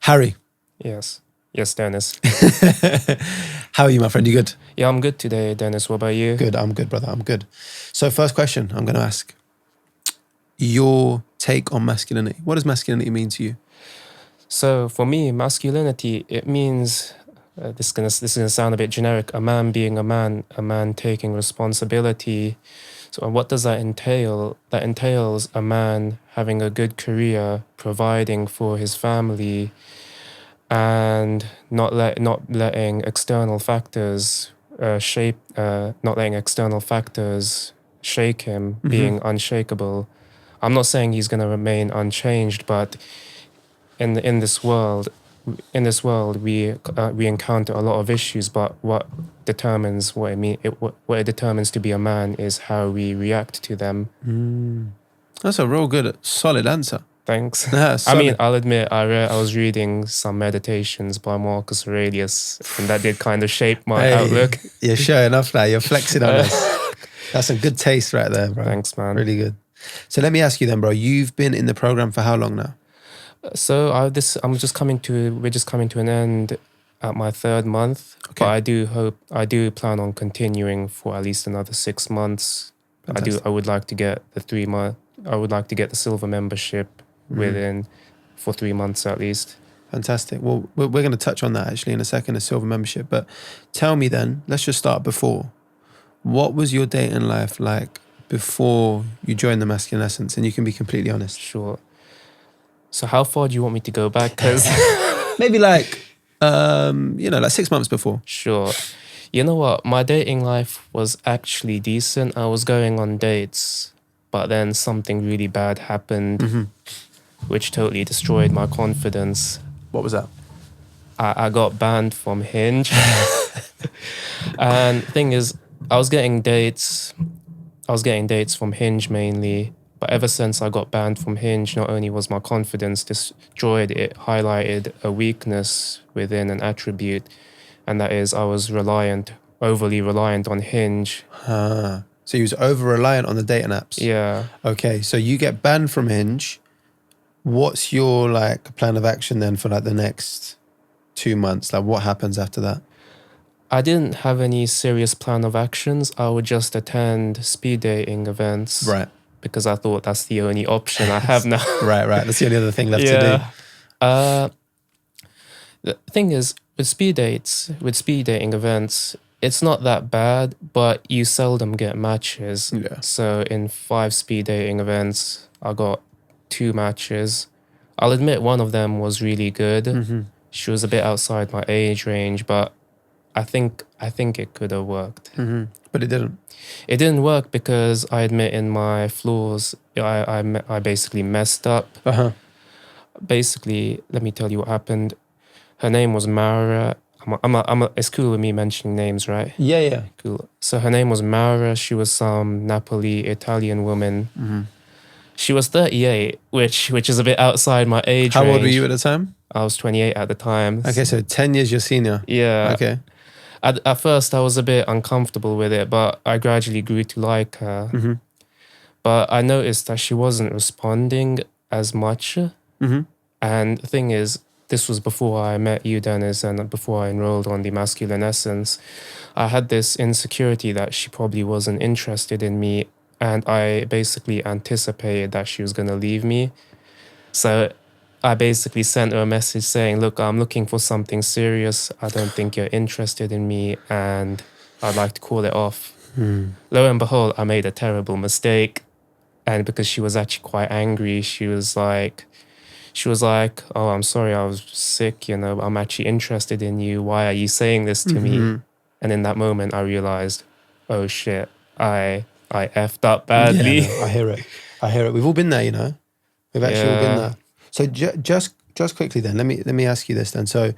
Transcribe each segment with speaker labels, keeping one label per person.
Speaker 1: Harry.
Speaker 2: Yes. Yes, Dennis.
Speaker 1: How are you, my friend? You good?
Speaker 2: Yeah, I'm good today, Dennis. What about you?
Speaker 1: Good. I'm good, brother. I'm good. So first question I'm going to ask. Your take on masculinity. What does masculinity mean to you?
Speaker 2: So for me, masculinity, it means, this is gonna sound a bit generic, a man being a man taking responsibility. So what does that entail? That entails a man having a good career, providing for his family, and not letting external factors not letting external factors shake him, being unshakable. I'm not saying he's going to remain unchanged, but in this world, we encounter a lot of issues. But what determines what it determines to be a man is how we react to them.
Speaker 1: That's a real good, solid answer.
Speaker 2: Thanks.
Speaker 1: Yeah,
Speaker 2: I mean,
Speaker 1: solid.
Speaker 2: I'll admit, I was reading some meditations by Marcus Aurelius, and that did kind of shape my outlook.
Speaker 1: You're showing off now. You're flexing on us. That's some good taste right there, bro.
Speaker 2: Thanks, man.
Speaker 1: Really good. So let me ask you then, bro. You've been in the program for how long now?
Speaker 2: So we're just coming to an end at my 3rd month.
Speaker 1: Okay.
Speaker 2: But I do plan on continuing for at least another 6 months.
Speaker 1: Fantastic.
Speaker 2: I would like to get the 3 month. I would like to get the silver membership for 3 months at least.
Speaker 1: Fantastic. Well, we're going to touch on that actually in a second, a silver membership. But tell me then, let's just start before. What was your dating life like before you joined the Maskülen Essence? And you can be completely honest.
Speaker 2: Sure. So how far do you want me to go back? Because
Speaker 1: maybe like 6 months before.
Speaker 2: Sure. You know what? My dating life was actually decent. I was going on dates, but then something really bad happened, which totally destroyed my confidence.
Speaker 1: What was that?
Speaker 2: I got banned from Hinge. And thing is, I was getting dates from Hinge mainly. But ever since I got banned from Hinge, not only was my confidence destroyed, it highlighted a weakness within an attribute. And that is I was overly reliant on Hinge.
Speaker 1: So you was over-reliant on the dating apps?
Speaker 2: Yeah.
Speaker 1: Okay, so you get banned from Hinge. What's your plan of action then for the next 2 months? What happens after that?
Speaker 2: I didn't have any serious plan of actions. I would just attend speed dating events.
Speaker 1: Right.
Speaker 2: Because I thought that's the only option I have now.
Speaker 1: Right. That's the only other thing left to do.
Speaker 2: The thing is, with speed dating events, it's not that bad, but you seldom get matches.
Speaker 1: Yeah.
Speaker 2: So in 5 speed dating events, I got 2 matches. I'll admit one of them was really good. She was a bit outside my age range, but I think it could have worked.
Speaker 1: But it didn't.
Speaker 2: It didn't work because I admit in my flaws, I basically messed up. Basically, let me tell you what happened. Her name was Mara. It's cool with me mentioning names, right?
Speaker 1: Yeah.
Speaker 2: Cool. So her name was Mara. She was some Napoli Italian woman. She was 38, which is a bit outside my age range.
Speaker 1: How old were you at the time?
Speaker 2: I was 28 at the time.
Speaker 1: Okay, so 10 years your senior.
Speaker 2: Yeah.
Speaker 1: Okay.
Speaker 2: At first, I was a bit uncomfortable with it, but I gradually grew to like her. But I noticed that she wasn't responding as much. And the thing is, this was before I met you, Dennis, and before I enrolled on the Maskülen Essence. I had this insecurity that she probably wasn't interested in me, and I basically anticipated that she was going to leave me. So I basically sent her a message saying, look, I'm looking for something serious. I don't think you're interested in me and I'd like to call it off. Lo and behold, I made a terrible mistake. And because she was actually quite angry, she was like, oh, I'm sorry, I was sick. I'm actually interested in you. Why are you saying this to me? And in that moment, I realized, oh shit, I effed up badly.
Speaker 1: Yeah, no, I hear it. We've all been there, We've actually all been there. So just quickly then, let me ask you this then. So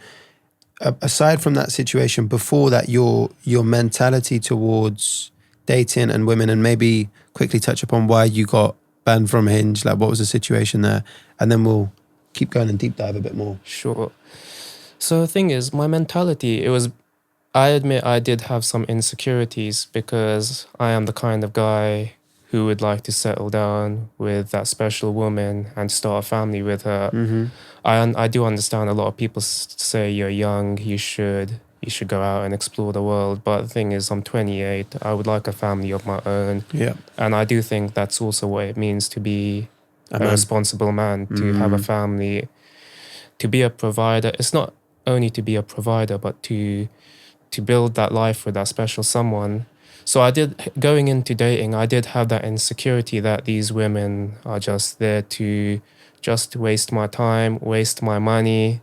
Speaker 1: aside from that situation, before that, your mentality towards dating and women, and maybe quickly touch upon why you got banned from Hinge, what was the situation there? And then we'll keep going and deep dive a bit more.
Speaker 2: Sure. So the thing is, my mentality, I admit I did have some insecurities because I am the kind of guy who would like to settle down with that special woman and start a family with her. I do understand a lot of people say you're young, you should go out and explore the world. But the thing is, I'm 28. I would like a family of my own.
Speaker 1: Yeah.
Speaker 2: And I do think that's also what it means to be a
Speaker 1: man.
Speaker 2: responsible man, to have a family, to be a provider. It's not only to be a provider, but to build that life with that special someone. So going into dating, I did have that insecurity that these women are just there to just waste my time, waste my money.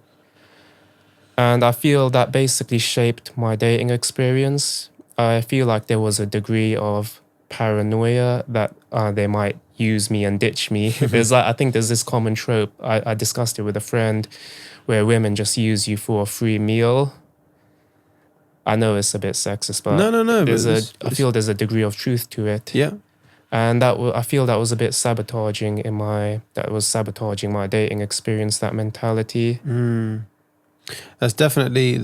Speaker 2: And I feel that basically shaped my dating experience. I feel like there was a degree of paranoia that they might use me and ditch me. I think there's this common trope. I discussed it with a friend where women just use you for a free meal. I know it's a bit sexist, but
Speaker 1: no.
Speaker 2: I feel there's a degree of truth to it.
Speaker 1: Yeah.
Speaker 2: And I feel that was a bit sabotaging my dating experience, that mentality.
Speaker 1: That's definitely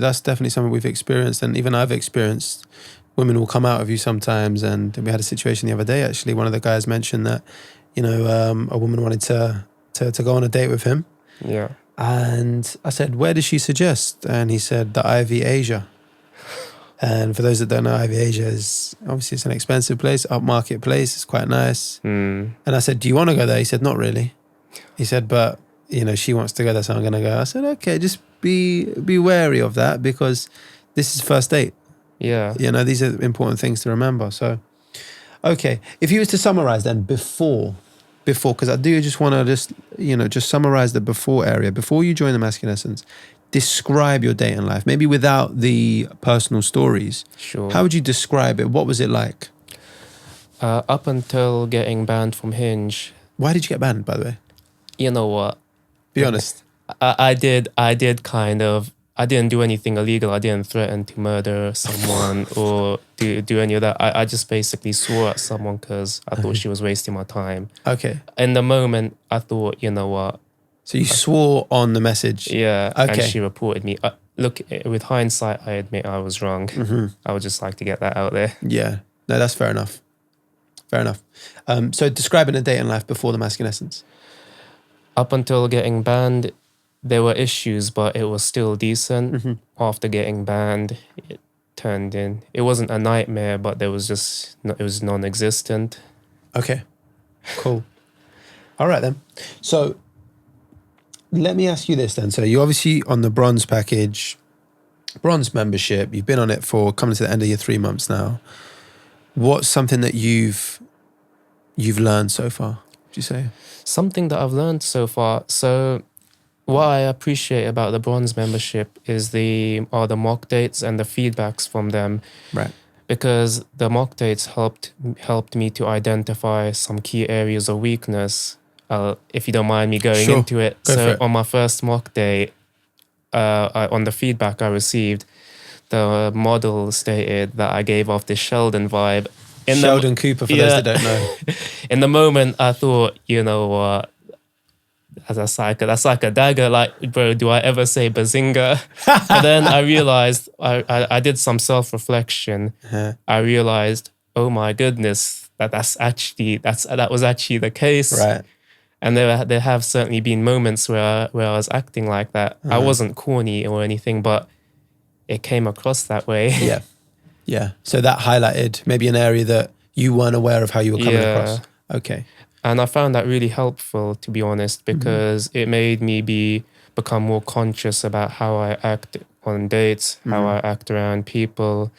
Speaker 1: something we've experienced, and even I've experienced. Women will come out of you sometimes, and we had a situation the other day. Actually, one of the guys mentioned that, a woman wanted to go on a date with him.
Speaker 2: Yeah.
Speaker 1: And I said, "Where does she suggest?" And he said, "The Ivy Asia." And for those that don't know, Ivy Asia is obviously it's an expensive place, upmarket place. It's quite nice. And I said, "Do you want to go there?" He said, "Not really." He said, "But she wants to go there, so I'm going to go." I said, "Okay, just be wary of that because this is first date."
Speaker 2: Yeah.
Speaker 1: These are important things to remember. So, okay, if you was to summarize then before, because I do just want to just summarize the before area before you join the Maskülen Essence. Describe your dating life, maybe without the personal stories.
Speaker 2: Sure.
Speaker 1: How would you describe it? What was it like?
Speaker 2: Up until getting banned from Hinge.
Speaker 1: Why did you get banned, by the way?
Speaker 2: You know what?
Speaker 1: Be honest.
Speaker 2: I didn't do anything illegal. I didn't threaten to murder someone or do any of that. I just basically swore at someone because I thought she was wasting my time.
Speaker 1: Okay.
Speaker 2: In the moment, I thought, you know what?
Speaker 1: So you swore on the message?
Speaker 2: Yeah.
Speaker 1: Okay.
Speaker 2: And she reported me. Look, with hindsight, I admit I was wrong. I would just like to get that out there.
Speaker 1: Yeah. No, that's fair enough. Fair enough. So describing a dating life before the Maskülen Essence.
Speaker 2: Up until getting banned, there were issues, but it was still decent. After getting banned, it wasn't a nightmare, but it was non-existent.
Speaker 1: Okay, cool. All right then. So let me ask you this then. So you're obviously on the bronze package, bronze membership. You've been on it for coming to the end of your 3 months now. What's something that you've learned so far, would you say?
Speaker 2: Something that I've learned so far. So what I appreciate about the bronze membership is the mock dates and the feedbacks from them.
Speaker 1: Right.
Speaker 2: Because the mock dates helped me to identify some key areas of weakness. If you don't mind me going into it.
Speaker 1: Go for it.
Speaker 2: On my first mock date, on the feedback I received, the model stated that I gave off this Sheldon vibe.
Speaker 1: Sheldon Cooper, for those that don't know.
Speaker 2: In the moment, I thought, you know what? That's like a dagger. Like, bro, do I ever say bazinga? But then I realized, I did some self-reflection. I realized, oh my goodness, that was actually the case.
Speaker 1: Right.
Speaker 2: And there have certainly been moments where I was acting like that. I wasn't corny or anything, but it came across that way.
Speaker 1: Yeah. Yeah. So that highlighted maybe an area that you weren't aware of how you were coming across. Okay.
Speaker 2: And I found that really helpful, to be honest, because it made me become more conscious about how I act on dates, how I act around people.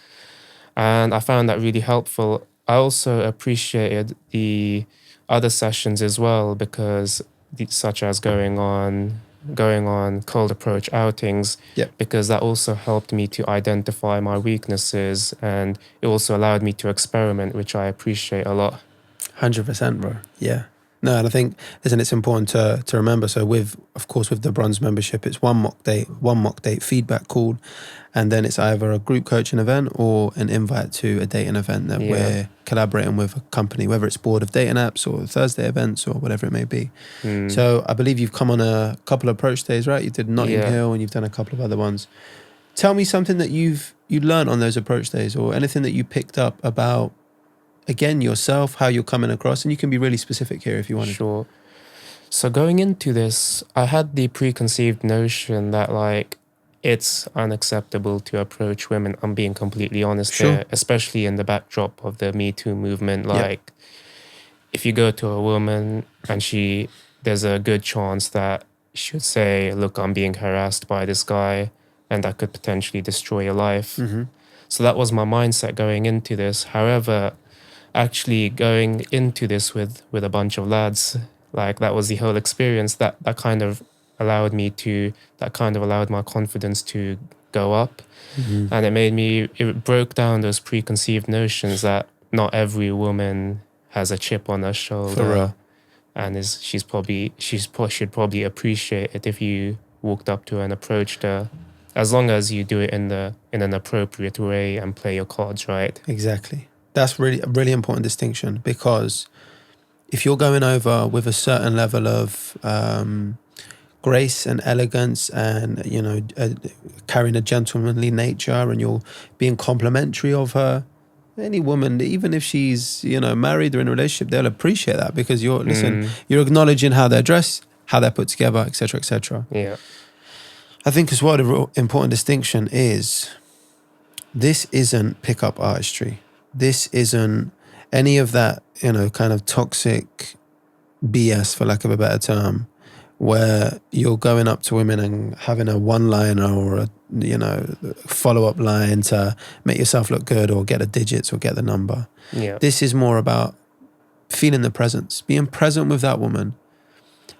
Speaker 2: And I found that really helpful. I also appreciated the other sessions as well, because such as going on cold approach outings, because that also helped me to identify my weaknesses, and it also allowed me to experiment, which I appreciate a lot.
Speaker 1: 100%, bro. Yeah. No, and I think, listen, it's important to remember. So with the bronze membership, it's one mock date feedback call, and then it's either a group coaching event or an invite to a dating event that we're collaborating with a company, whether it's Board of Dating Apps or Thursday events or whatever it may be. So I believe you've come on a couple of approach days, right? You did Notting Hill and you've done a couple of other ones. Tell me something that you learned on those approach days, or anything that you picked up about again, yourself, how you're coming across, and you can be really specific here if you wanted.
Speaker 2: Sure. So going into this, I had the preconceived notion that like it's unacceptable to approach women. I'm being completely honest
Speaker 1: Sure.
Speaker 2: here, especially in the backdrop of the Me Too movement.
Speaker 1: Yep.
Speaker 2: Like if you go to a woman and there's a good chance that she would say, look, I'm being harassed by this guy and that could potentially destroy your life.
Speaker 1: Mm-hmm.
Speaker 2: So that was my mindset going into this. However, actually going into this with a bunch of lads, like that was the whole experience that kind of allowed my confidence to go up.
Speaker 1: Mm-hmm.
Speaker 2: And it broke down those preconceived notions that not every woman has a chip on her shoulder.
Speaker 1: For real.
Speaker 2: And should probably appreciate it if you walked up to her and approached her, as long as you do it in an appropriate way and play your cards right.
Speaker 1: Exactly. That's really a really important distinction, because if you're going over with a certain level of grace and elegance and, you know, carrying a gentlemanly nature, and you're being complimentary of her, any woman, even if she's, you know, married or in a relationship, they'll appreciate that, because you're you're acknowledging how they're dressed, how they're put together, etc., etc.
Speaker 2: Yeah.
Speaker 1: I think as well, the real important distinction is this isn't pickup artistry. This isn't any of that, you know, kind of toxic BS, for lack of a better term, where you're going up to women and having a one-liner or a, you know, follow-up line to make yourself look good or get the digits or get the number.
Speaker 2: Yeah.
Speaker 1: This is more about feeling the presence, being present with that woman,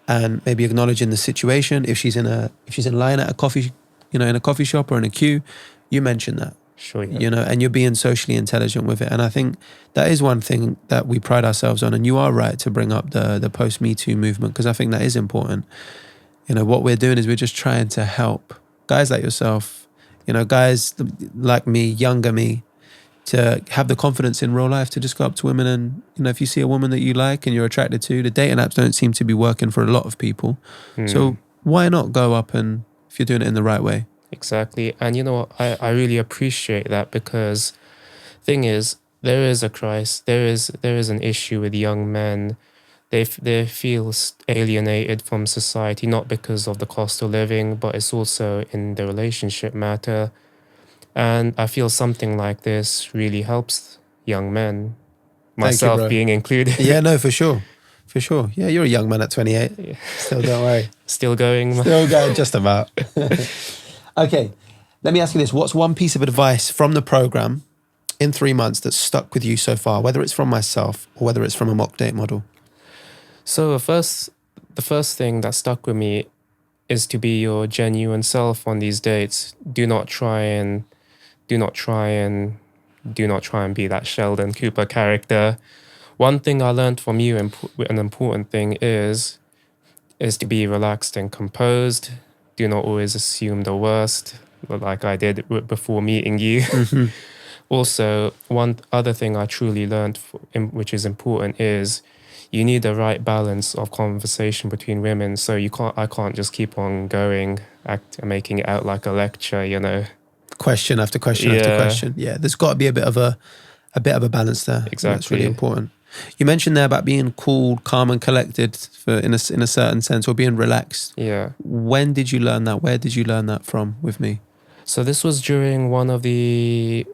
Speaker 1: and maybe acknowledging the situation. If she's in line at a coffee, you know, in a coffee shop or in a queue, you mention that.
Speaker 2: Sure. Yeah.
Speaker 1: You know, and you're being socially intelligent with it. And I think that is one thing that we pride ourselves on. And you are right to bring up the post Me Too movement, because I think that is important. You know, what we're doing is we're just trying to help guys like yourself, you know, guys like me, younger me, to have the confidence in real life to just go up to women. And, you know, if you see a woman that you like and you're attracted to, the dating apps don't seem to be working for a lot of people. So why not go up, and if you're doing it in the right way?
Speaker 2: Exactly. And you know what, I really appreciate that, because thing is, there is a crisis, there is an issue with young men. They feel alienated from society, not because of the cost of living, but it's also in the relationship matter. And I feel something like this really helps young men, myself
Speaker 1: bro.
Speaker 2: being included.
Speaker 1: Yeah, no, for sure. For sure. Yeah, you're a young man at 28.
Speaker 2: Yeah.
Speaker 1: Still, don't worry.
Speaker 2: Still going.
Speaker 1: Still going, just about. Okay, let me ask you this. What's one piece of advice from the program in 3 months that's stuck with you so far, whether it's from myself or whether it's from a mock date model?
Speaker 2: So the first thing that stuck with me is to be your genuine self on these dates. Do not try and be that Sheldon Cooper character. One thing I learned from you, an important thing is to be relaxed and composed. Do not always assume the worst, like I did before meeting you.
Speaker 1: Mm-hmm.
Speaker 2: Also, one other thing I truly learned, which is important, is you need the right balance of conversation between women. So I can't just keep on going, making it out like a lecture, you know.
Speaker 1: Question after question after question. Yeah, there's got to be a bit of a balance there.
Speaker 2: Exactly.
Speaker 1: That's really important. You mentioned there about being cool, calm, and collected, in a certain sense, or being relaxed.
Speaker 2: Yeah.
Speaker 1: When did you learn that? Where did you learn that from with me?
Speaker 2: So this was during one of the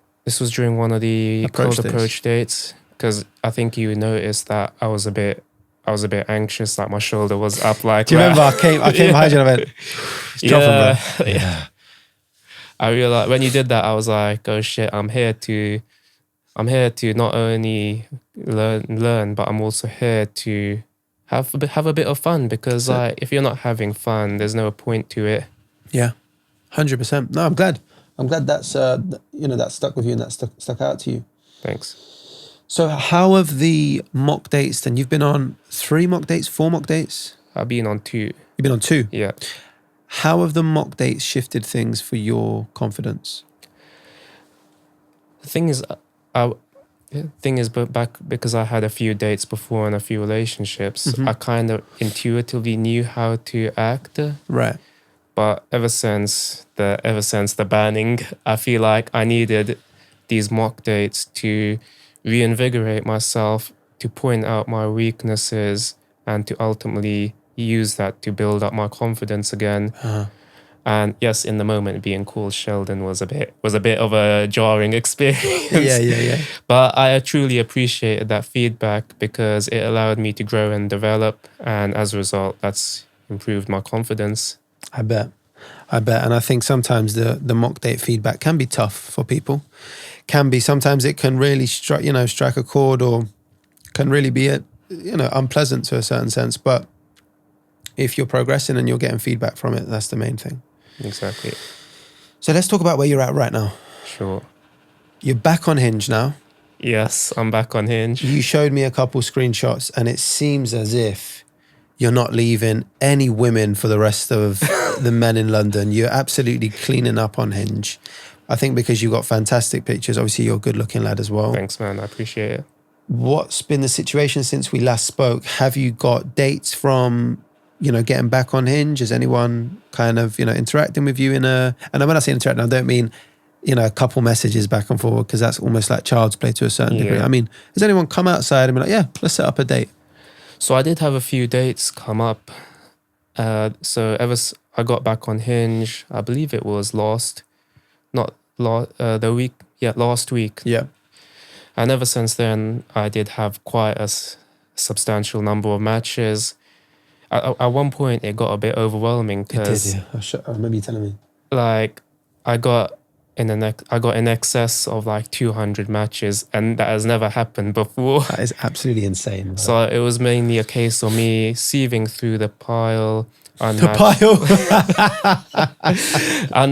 Speaker 2: cold approach dates, because I think you noticed that I was a bit anxious, like my shoulder was up. Like,
Speaker 1: do you remember I came behind you and I went,
Speaker 2: yeah. I realized when you did that, I was like, oh shit, I'm here to not only learn, but I'm also here to have a bit of fun, because like if you're not having fun, there's no point to it.
Speaker 1: Yeah, 100%. No, I'm glad that's that stuck with you and that stuck out to you.
Speaker 2: Thanks.
Speaker 1: So how have the mock dates then? You've been on 3 mock dates, 4 mock dates?
Speaker 2: I've been on 2.
Speaker 1: You've been on 2?
Speaker 2: Yeah.
Speaker 1: How have the mock dates shifted things for your confidence?
Speaker 2: The thing is, but back, because I had a few dates before and a few relationships, I kind of intuitively knew how to act.
Speaker 1: Right.
Speaker 2: But ever since the banning, I feel like I needed these mock dates to reinvigorate myself, to point out my weaknesses, and to ultimately use that to build up my confidence again. And yes, in the moment, being called Sheldon was a bit of a jarring experience.
Speaker 1: Yeah.
Speaker 2: But I truly appreciated that feedback because it allowed me to grow and develop, and as a result, that's improved my confidence.
Speaker 1: I bet. And I think sometimes the mock date feedback can be tough for people. Sometimes it can really strike a chord, or can really be unpleasant to a certain sense. But if you're progressing and you're getting feedback from it, that's the main thing.
Speaker 2: Exactly.
Speaker 1: So let's talk about where you're at right now.
Speaker 2: Sure.
Speaker 1: You're back on Hinge now.
Speaker 2: Yes, I'm back on Hinge.
Speaker 1: You showed me a couple screenshots, and it seems as if you're not leaving any women for the rest of the men in London. You're absolutely cleaning up on Hinge. I think because you've got fantastic pictures. Obviously, you're a good-looking lad as well.
Speaker 2: Thanks, man. I appreciate it.
Speaker 1: What's been the situation since we last spoke? Have you got dates from, getting back on Hinge? Is anyone kind of, interacting with you and when I say interacting, I don't mean, a couple messages back and forward, because that's almost like child's play to a certain degree. I mean, has anyone come outside and be like, yeah, let's set up a date?
Speaker 2: So I did have a few dates come up. I got back on Hinge, I believe it was last week.
Speaker 1: Yeah.
Speaker 2: And ever since then, I did have quite a substantial number of matches. At one point, it got a bit overwhelming because
Speaker 1: it did, yeah. I remember you telling me.
Speaker 2: Like, I got in excess of like 200 matches, and that has never happened before.
Speaker 1: That is absolutely insane. Bro.
Speaker 2: So it was mainly a case of me sieving through the pile.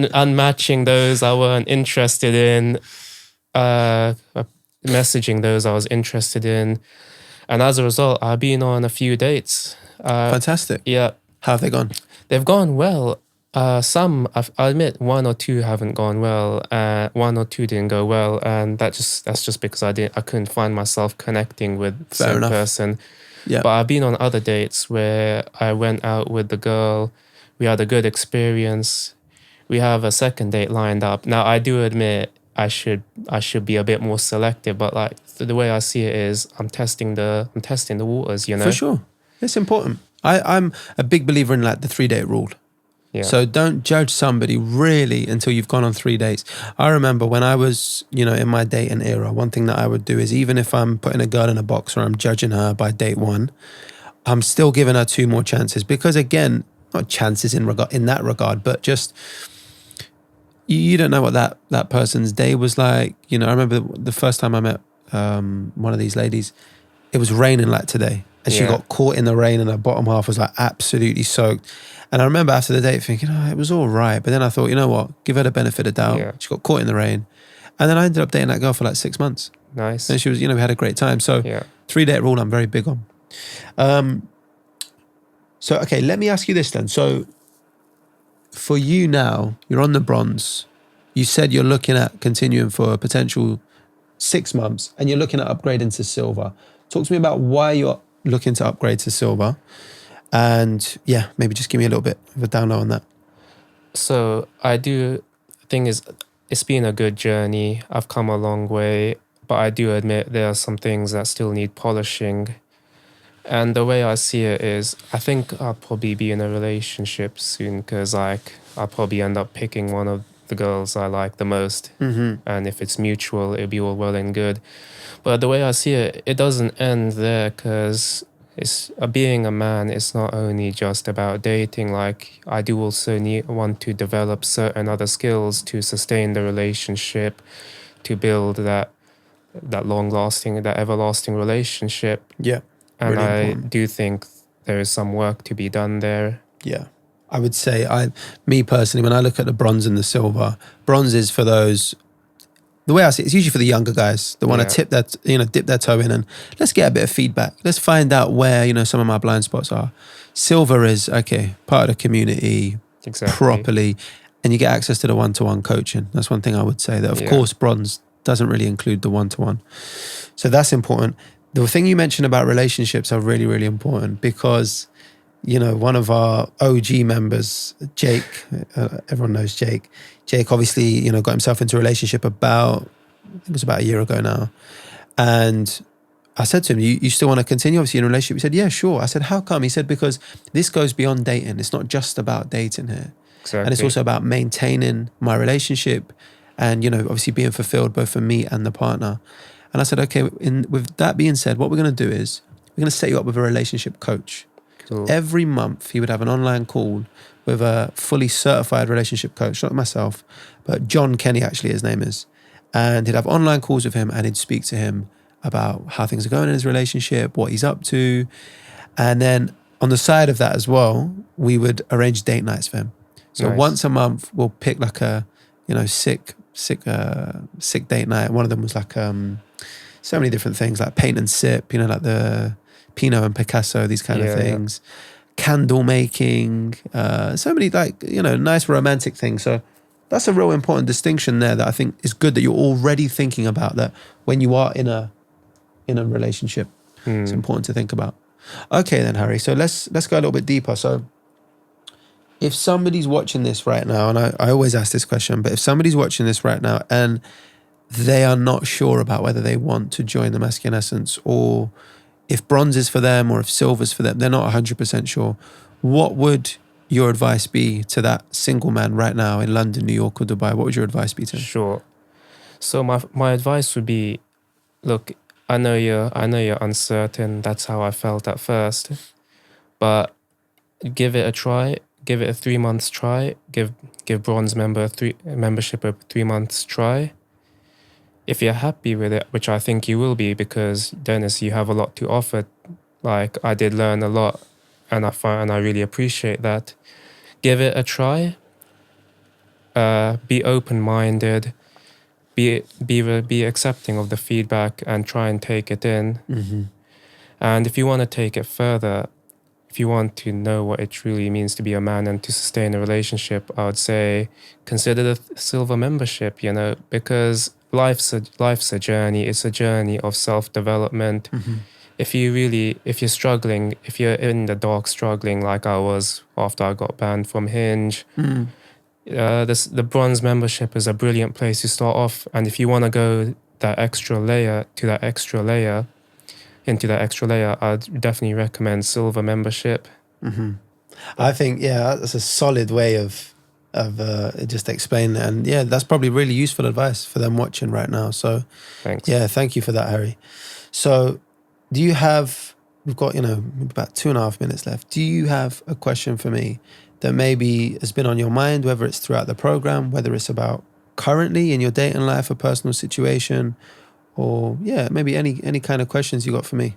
Speaker 2: Unmatching those I weren't interested in, messaging those I was interested in, and as a result, I've been on a few dates.
Speaker 1: Fantastic.
Speaker 2: Yeah.
Speaker 1: How have they gone?
Speaker 2: They've gone well. Some, I admit, one or two haven't gone well. One or two didn't go well, and that's just because I couldn't find myself connecting with some person.
Speaker 1: Yeah.
Speaker 2: But I've been on other dates where I went out with the girl. We had a good experience. We have a second date lined up. Now, I do admit I should be a bit more selective, but like the way I see it is, I'm testing the waters.
Speaker 1: For sure, it's important. I'm a big believer in like the 3-date rule. Yeah. So don't judge somebody really until you've gone on 3 dates. I remember when I was, in my dating era, one thing that I would do is, even if I'm putting a girl in a box or I'm judging her by date 1, I'm still giving her 2 more chances, because again, not chances in that regard, but just you don't know what that person's day was like. I remember the first time I met one of these ladies, it was raining like today, and she got caught in the rain, and her bottom half was like absolutely soaked. And I remember after the date thinking, it was all right. But then I thought, you know what? Give her the benefit of doubt. Yeah. She got caught in the rain. And then I ended up dating that girl for like 6 months.
Speaker 2: Nice.
Speaker 1: And she was, we had a great time. So 3-date rule, I'm very big on. So, okay, let me ask you this then. So for you now, you're on the bronze. You said you're looking at continuing for a potential 6 months, and you're looking at upgrading to silver. Talk to me about why you're looking to upgrade to silver. And maybe just give me a little bit of a download on that.
Speaker 2: So the thing is, it's been a good journey. I've come a long way, but I do admit there are some things that still need polishing. And the way I see it is, I think I'll probably be in a relationship soon, because I'll probably end up picking one of the girls I like the most. Mm-hmm. And if it's mutual, it'll be all well and good. But the way I see it, it doesn't end there, because being a man, it's not only just about dating. Like, I do also want to develop certain other skills to sustain the relationship, to build that everlasting relationship.
Speaker 1: Yeah.
Speaker 2: And really I do think there is some work to be done there.
Speaker 1: Yeah. I would say, me personally, when I look at the bronze and the silver, bronze is for those, the way I see it, it's usually for the younger guys that want to dip their toe in and let's get a bit of feedback. Let's find out where, some of my blind spots are. Silver is, part of the community properly, and you get access to the one-to-one coaching. That's one thing I would say, that of course bronze doesn't really include the one-to-one. So that's important. The thing you mentioned about relationships are really, really important, because, one of our OG members, Jake, everyone knows Jake. Jake obviously, got himself into a relationship it was about a year ago now. And I said to him, you still want to continue obviously in a relationship? He said, yeah, sure. I said, how come? He said, because this goes beyond dating. It's not just about dating here.
Speaker 2: Exactly.
Speaker 1: And it's also about maintaining my relationship and, obviously being fulfilled both for me and the partner. And I said, okay, with that being said, what we're going to do is we're going to set you up with a relationship coach.
Speaker 2: Cool.
Speaker 1: Every month he would have an online call with a fully certified relationship coach, not myself, but John Kenny, actually his name is. And he'd have online calls with him and he'd speak to him about how things are going in his relationship, what he's up to. And then on the side of that as well, we would arrange date nights for him. So
Speaker 2: Nice.
Speaker 1: once a month we'll pick like a, sick date night. One of them was like so many different things like paint and sip, like the Pinot and Picasso, these kind of things. Candle making, so many nice romantic things. So that's a real important distinction there that I think is good that you're already thinking about that when you are in a relationship. It's important to think about. Okay then, Harry. So let's go a little bit deeper. So if somebody's watching this right now, and I always ask this question, but if somebody's watching this right now and they are not sure about whether they want to join the Maskülen Essence, or if bronze is for them or if silver's for them, they're not 100% sure, what would your advice be to that single man right now in London, New York or Dubai? What would your advice be to him?
Speaker 2: Sure. So my advice would be, look, I know you're uncertain. That's how I felt at first, but give it a try. Give it a 3 months try. Give bronze membership a 3 months try. If you're happy with it, which I think you will be, because Dennis, you have a lot to offer. Like, I did learn a lot, and I really appreciate that. Give it a try. Be open-minded. Be accepting of the feedback and try and take it in.
Speaker 1: Mm-hmm.
Speaker 2: And if you want to take it further, if you want to know what it truly means to be a man and to sustain a relationship, I would say consider the silver membership, because life's a journey. It's a journey of self-development.
Speaker 1: Mm-hmm.
Speaker 2: If you're struggling, if you're in the dark struggling like I was after I got banned from Hinge, the bronze membership is a brilliant place to start off. And if you want to go into that extra layer, I'd definitely recommend silver membership.
Speaker 1: Mm-hmm. I think, that's a solid way of just explaining it. And that's probably really useful advice for them watching right now. So
Speaker 2: Thanks.
Speaker 1: Thank you for that, Harry. So we've got, about 2.5 minutes left. Do you have a question for me that maybe has been on your mind, whether it's throughout the program, whether it's about currently in your dating life, a personal situation, or maybe any kind of questions you got for me?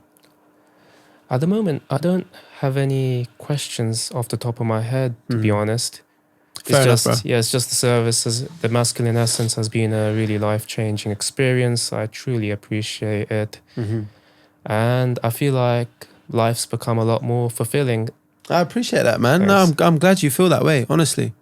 Speaker 2: At the moment, I don't have any questions off the top of my head, to be honest.
Speaker 1: Fair enough, bro.
Speaker 2: It's just the services. The Maskülen Essence has been a really life-changing experience. I truly appreciate it.
Speaker 1: Mm-hmm.
Speaker 2: And I feel like life's become a lot more fulfilling.
Speaker 1: I appreciate that, man.
Speaker 2: Thanks.
Speaker 1: No, I'm glad you feel that way, honestly.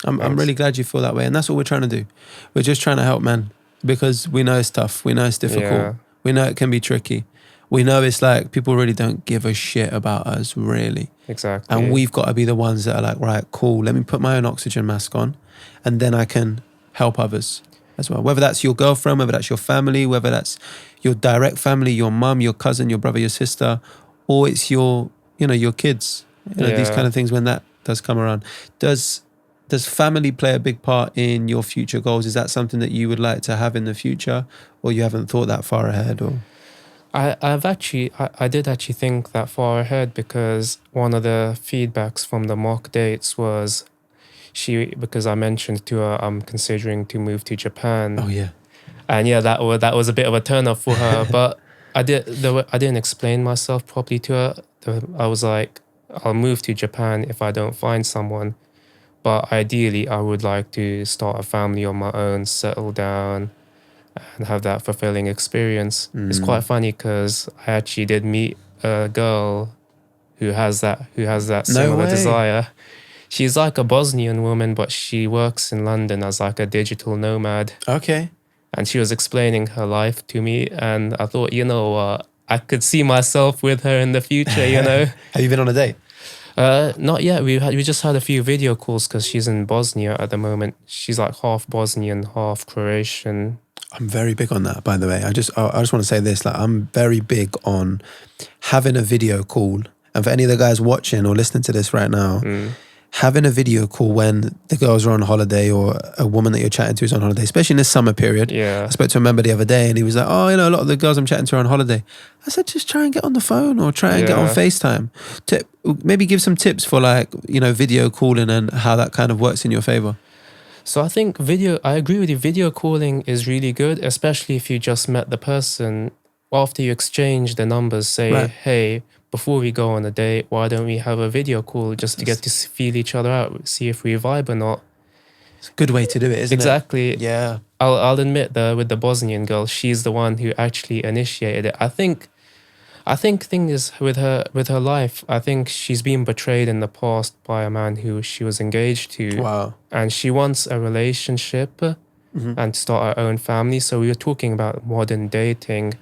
Speaker 1: I'm really glad you feel that way. And that's what we're trying to do. We're just trying to help, man, because we know it's tough. We know it's difficult.
Speaker 2: Yeah.
Speaker 1: We know it can be tricky. We know it's like people really don't give a shit about us, really.
Speaker 2: Exactly.
Speaker 1: And we've got to be the ones that are like, right, cool, let me put my own oxygen mask on, and then I can help others as well. Whether that's your girlfriend, whether that's your family, whether that's your direct family, your mum, your cousin, your brother, your sister, or it's your kids. These kind of things, when that does come around. Does family play a big part in your future goals? Is that something that you would like to have in the future, or you haven't thought that far ahead? Or
Speaker 2: I did actually think that far ahead, because one of the feedbacks from the mock dates was because I mentioned to her I'm considering to move to Japan.
Speaker 1: Oh yeah.
Speaker 2: And that was a bit of a turn off for her. But I didn't explain myself properly to her. I was like, I'll move to Japan if I don't find someone. But ideally, I would like to start a family on my own, settle down, and have that fulfilling experience. It's quite funny because I actually did meet a girl who has that similar desire. She's like a Bosnian woman, but she works in London as like a digital nomad.
Speaker 1: Okay.
Speaker 2: And she was explaining her life to me, and I thought, I could see myself with her in the future.
Speaker 1: Have you been on a date?
Speaker 2: Not yet. We just had a few video calls because she's in Bosnia at the moment. She's like half Bosnian, half Croatian.
Speaker 1: I'm very big on that, by the way. I just want to say this, like, I'm very big on having a video call. And for any of the guys watching or listening to this right now, having a video call when the girls are on holiday or a woman that you're chatting to is on holiday, especially in this summer period.
Speaker 2: Yeah.
Speaker 1: I spoke to a member the other day and he was like, oh, you know, a lot of the girls I'm chatting to are on holiday. I said, just try and get on the phone or try and get on FaceTime. Maybe give some tips for, like, you know, video calling and how that kind of works in your favor.
Speaker 2: So I think I agree with you. Video calling is really good, especially if you just met the person. After you exchange the numbers, say,
Speaker 1: Right.
Speaker 2: hey, before we go on a date, why don't we have a video call just to get to feel each other out, see if we vibe or not.
Speaker 1: It's a good way to do it, isn't
Speaker 2: Exactly.
Speaker 1: it? Yeah.
Speaker 2: I'll admit that with the Bosnian girl, she's the one who actually initiated it. I think thing is with her life, I think she's been betrayed in the past by a man who she was engaged to.
Speaker 1: Wow.
Speaker 2: And she wants a relationship and start her own family. So we were talking about modern dating.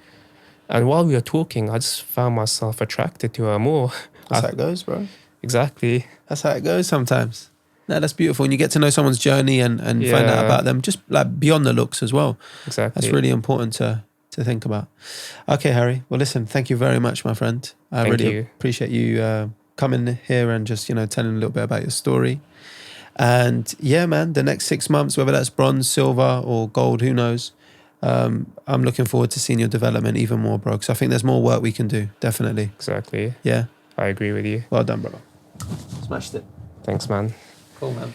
Speaker 2: And while we were talking, I just found myself attracted to her more.
Speaker 1: That's how it goes, bro.
Speaker 2: Exactly.
Speaker 1: That's how it goes sometimes. No, that's beautiful. And you get to know someone's journey and find out about them, just like beyond the looks as well.
Speaker 2: Exactly.
Speaker 1: That's really important to think about. Okay, Harry. Well, listen, thank you very much, my friend. I really appreciate you coming here and just, you know, telling a little bit about your story. And yeah, man, the next 6 months, whether that's bronze, silver or gold, who knows? I'm looking forward to seeing your development even more, bro, because I think there's more work we can do, definitely.
Speaker 2: Exactly.
Speaker 1: Yeah.
Speaker 2: I agree with you.
Speaker 1: Well done, brother. Smashed it.
Speaker 2: Thanks, man.
Speaker 1: Cool, man.